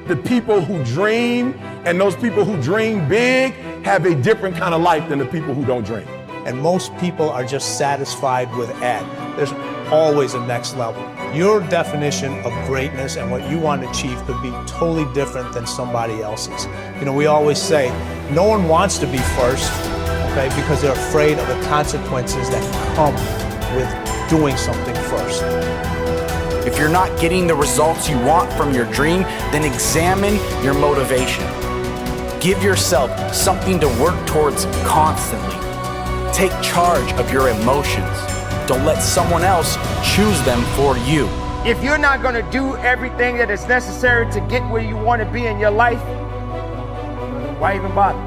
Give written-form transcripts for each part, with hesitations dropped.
the people who dream and those people who dream big have a different kind of life than the people who don't dream. And most people are just satisfied with at. There's always a next level. Your definition of greatness and what you want to achieve could be totally different than somebody else's. You know, we always say, no one wants to be first, okay, because they're afraid of the consequences that come with doing something first. If you're not getting the results you want from your dream, then examine your motivation. Give yourself something to work towards constantly. Take charge of your emotions. Don't let someone else choose them for you. If you're not going to do everything that is necessary to get where you want to be in your life, why even bother?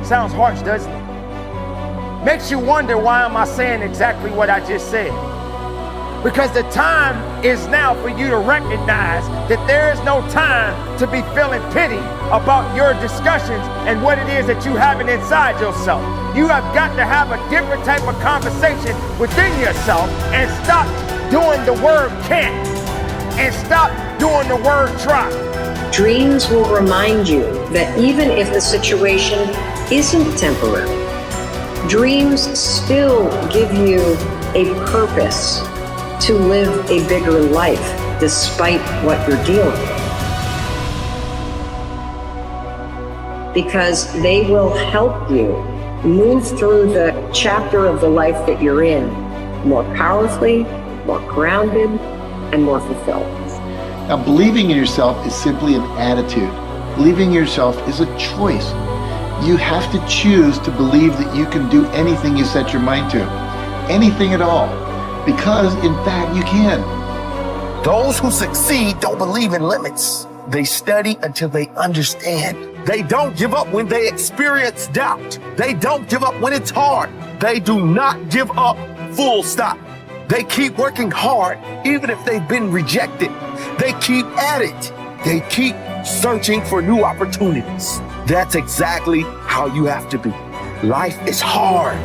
Sounds harsh, doesn't it? Makes you wonder, why am I saying exactly what I just said? Because the time is now for you to recognize that there is no time to be feeling pity about your discussions and what it is that you having inside yourself. You have got to have a different type of conversation within yourself and stop doing the word can't and stop doing the word try. Dreams will remind you that even if the situation isn't temporary, dreams still give you a purpose to live a bigger life despite what you're dealing with. Because they will help you move through the chapter of the life that you're in more powerfully, more grounded, and more fulfilled. Now, believing in yourself is simply an attitude. Believing in yourself is a choice. You have to choose to believe that you can do anything you set your mind to. Anything at all. Because, in fact, you can. Those who succeed don't believe in limits. They study until they understand. They don't give up when they experience doubt. They don't give up when it's hard. They do not give up, full stop. They keep working hard, even if they've been rejected. They keep at it. They keep searching for new opportunities. That's exactly how you have to be. Life is hard,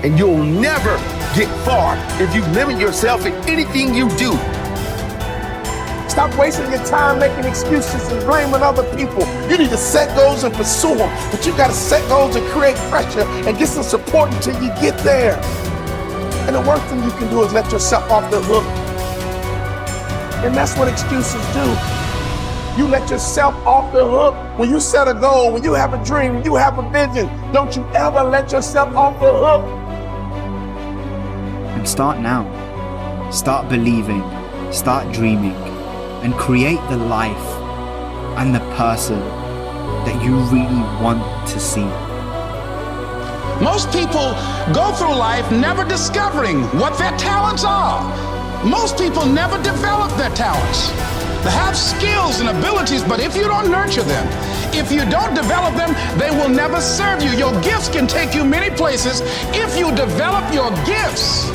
and you'll never get far if you limit yourself in anything you do. Stop wasting your time making excuses and blaming other people. You need to set goals and pursue them, but you gotta set goals and create pressure and get some support until you get there. And the worst thing you can do is let yourself off the hook. And that's what excuses do. You let yourself off the hook. When you set a goal, when you have a dream, when you have a vision, don't you ever let yourself off the hook. And start now. Start believing, start dreaming, and create the life and the person that you really want to see. Most people go through life never discovering what their talents are. Most people never develop their talents. They have skills and abilities, but if you don't nurture them, if you don't develop them, they will never serve you. Your gifts can take you many places if you develop your gifts.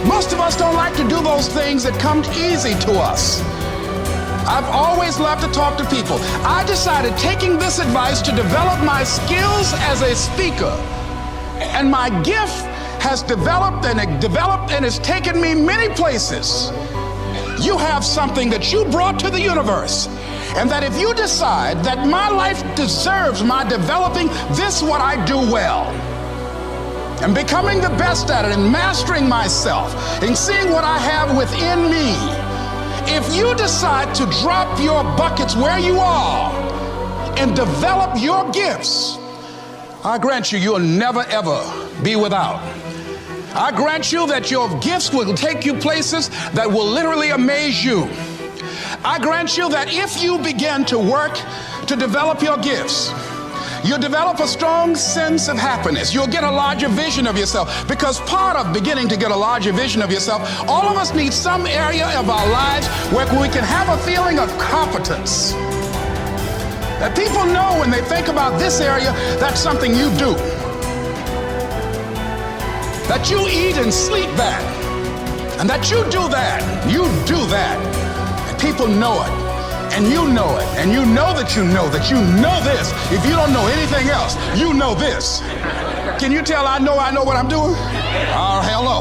Most of us don't like to do those things that come easy to us. I've always loved to talk to people. I decided, taking this advice, to develop my skills as a speaker. And my gift has developed and it's taken me many places. You have something that you brought to the universe. And that if you decide that my life deserves my developing this, what I do well, and becoming the best at it, and mastering myself, and seeing what I have within me, if you decide to drop your buckets where you are and develop your gifts, I grant you, you'll never ever be without. I grant you that your gifts will take you places that will literally amaze you. I grant you that if you begin to work to develop your gifts, you'll develop a strong sense of happiness. You'll get a larger vision of yourself, because part of beginning to get a larger vision of yourself, all of us need some area of our lives where we can have a feeling of competence. That people know when they think about this area, that's something you do. That you eat and sleep that. And that you do that. You do that. And people know it. And you know it. And you know that you know that you know this. If you don't know anything else, you know this. Can you tell I know what I'm doing? Oh, hell no.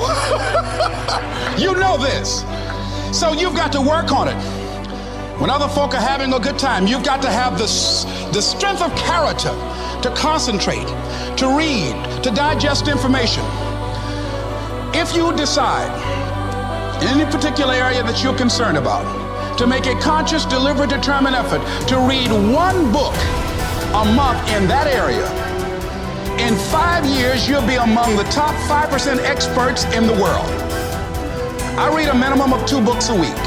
You know this. So you've got to work on it. When other folk are having a good time, you've got to have the strength of character to concentrate, to read, to digest information. If you decide in any particular area that you're concerned about, to make a conscious, deliberate, determined effort to read one book a month in that area, in 5 years, you'll be among the top 5% experts in the world. I read a minimum of 2 books a week.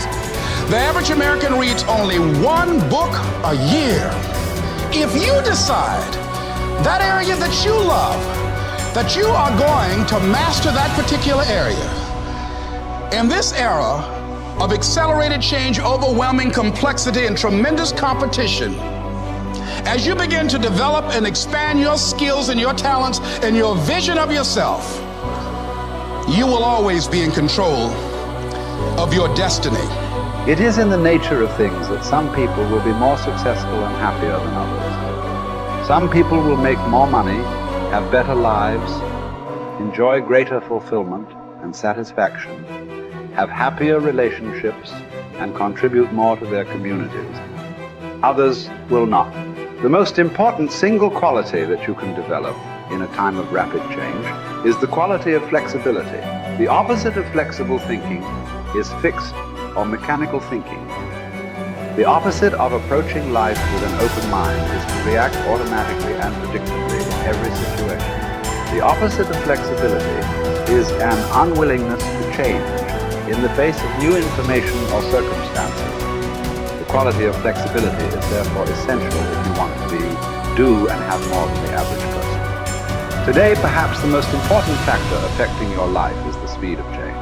The average American reads only 1 book a year. If you decide that area that you love, that you are going to master that particular area, in this era of accelerated change, overwhelming complexity, and tremendous competition, as you begin to develop and expand your skills and your talents and your vision of yourself, you will always be in control of your destiny. It is in the nature of things that some people will be more successful and happier than others. Some people will make more money, have better lives, enjoy greater fulfillment and satisfaction, have happier relationships, and contribute more to their communities. Others will not. The most important single quality that you can develop in a time of rapid change is the quality of flexibility. The opposite of flexible thinking is fixed or mechanical thinking. The opposite of approaching life with an open mind is to react automatically and predictably in every situation. The opposite of flexibility is an unwillingness to change in the face of new information or circumstances. The quality of flexibility is therefore essential if you want to do and have more than the average person. Today, perhaps the most important factor affecting your life is the speed of change.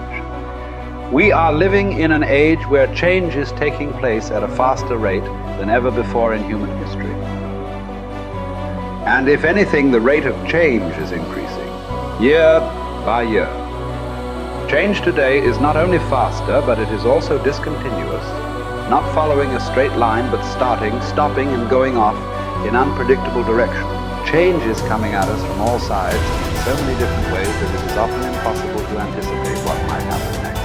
We are living in an age where change is taking place at a faster rate than ever before in human history. And if anything, the rate of change is increasing, year by year. Change today is not only faster, but it is also discontinuous, not following a straight line, but starting, stopping, and going off in unpredictable directions. Change is coming at us from all sides in so many different ways that it is often impossible to anticipate what might happen next.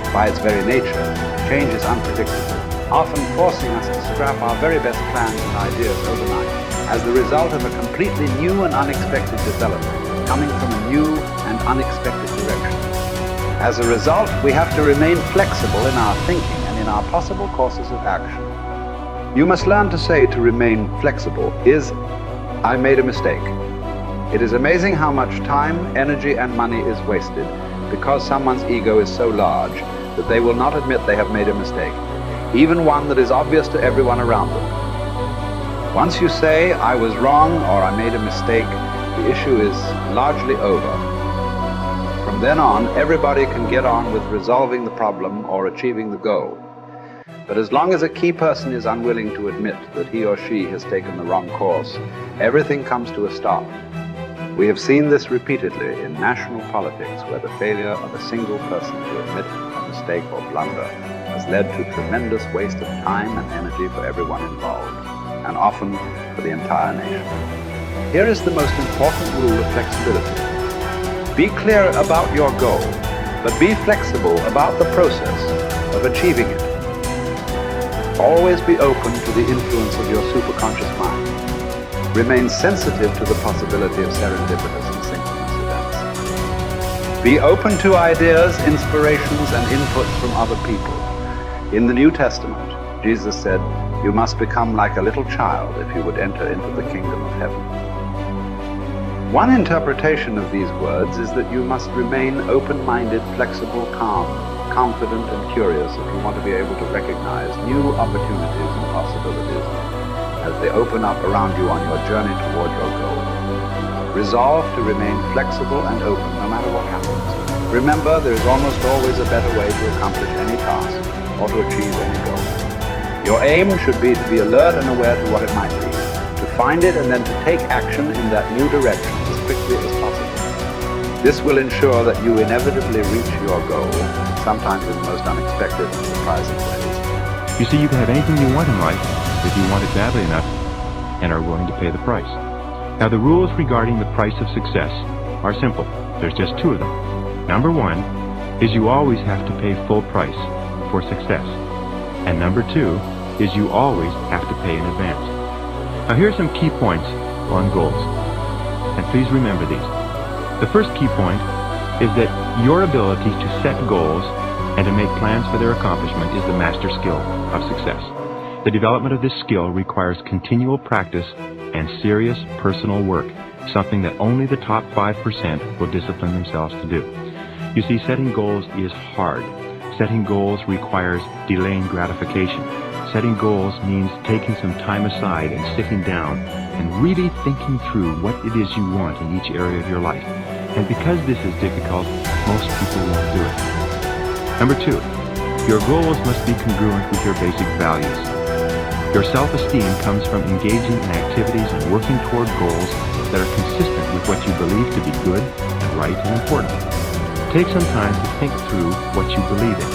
By its very nature, change is unpredictable, often forcing us to scrap our very best plans and ideas overnight as the result of a completely new and unexpected development coming from a new and unexpected direction. As a result, we have to remain flexible in our thinking and in our possible courses of action. You must learn to say to remain flexible is, I made a mistake. It is amazing how much time, energy, and money is wasted because someone's ego is so large that they will not admit they have made a mistake, even one that is obvious to everyone around them. Once you say, I was wrong or I made a mistake, the issue is largely over. From then on, everybody can get on with resolving the problem or achieving the goal. But as long as a key person is unwilling to admit that he or she has taken the wrong course, everything comes to a stop. We have seen this repeatedly in national politics, where the failure of a single person to admit a mistake or blunder has led to tremendous waste of time and energy for everyone involved, and often for the entire nation. Here is the most important rule of flexibility. Be clear about your goal, but be flexible about the process of achieving it. Always be open to the influence of your superconscious mind. Remain sensitive to the possibility of serendipitous and synchronous events. Be open to ideas, inspirations, and inputs from other people. In the New Testament, Jesus said, you must become like a little child if you would enter into the kingdom of heaven. One interpretation of these words is that you must remain open-minded, flexible, calm, confident, and curious if you want to be able to recognize new opportunities and possibilities as they open up around you on your journey toward your goal. Resolve to remain flexible and open no matter what happens. Remember, there is almost always a better way to accomplish any task or to achieve any goal. Your aim should be to be alert and aware to what it might be, to find it and then to take action in that new direction as quickly as possible. This will ensure that you inevitably reach your goal, sometimes in the most unexpected and surprising ways. You see, you can have anything you want in life if you want it badly enough and are willing to pay the price. Now, the rules regarding the price of success are simple. There's just 2 of them. Number 1 is you always have to pay full price for success. And number 2 is you always have to pay in advance. Now here are some key points on goals, and please remember these. The first key point is that your ability to set goals and to make plans for their accomplishment is the master skill of success. The development of this skill requires continual practice and serious personal work, something that only the top 5% will discipline themselves to do. You see, setting goals is hard. Setting goals requires delaying gratification. Setting goals means taking some time aside and sitting down and really thinking through what it is you want in each area of your life. And because this is difficult, most people won't do it. Number 2, your goals must be congruent with your basic values. Your self-esteem comes from engaging in activities and working toward goals that are consistent with what you believe to be good and right and important. Take some time to think through what you believe in,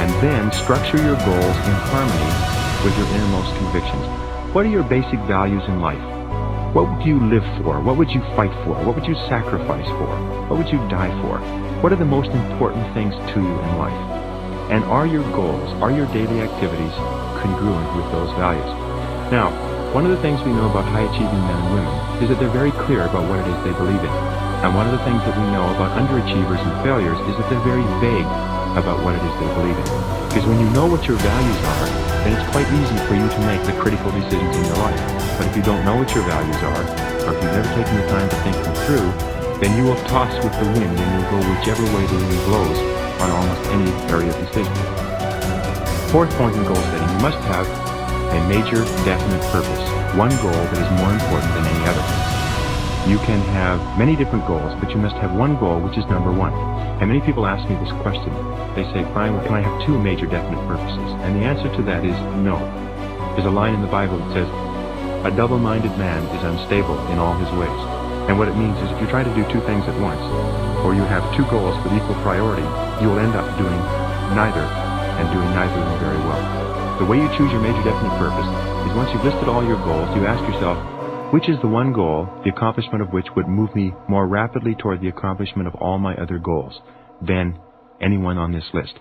and then structure your goals in harmony with your innermost convictions. What are your basic values in life? What would you live for? What would you fight for? What would you sacrifice for? What would you die for? What are the most important things to you in life? And are your goals, are your daily activities congruent with those values? Now, one of the things we know about high-achieving men and women is that they're very clear about what it is they believe in. And one of the things that we know about underachievers and failures is that they're very vague about what it is they believe in. Because when you know what your values are, then it's quite easy for you to make the critical decisions in your life. But if you don't know what your values are, or if you've never taken the time to think them through, then you will toss with the wind and you'll go whichever way the wind blows on almost any area of decision. Fourth point in goal setting, you must have a major, definite purpose. One goal that is more important than any other. You can have many different goals, but you must have one goal which is number one. And many people ask me this question. They say, Brian, can I have two major definite purposes? And the answer to that is no. There's a line in the Bible that says, a double-minded man is unstable in all his ways. And what it means is if you try to do two things at once, or you have two goals with equal priority, you will end up doing neither, and doing neither of them very well. The way you choose your major definite purpose is once you've listed all your goals, you ask yourself, which is the one goal, the accomplishment of which would move me more rapidly toward the accomplishment of all my other goals than anyone on this list?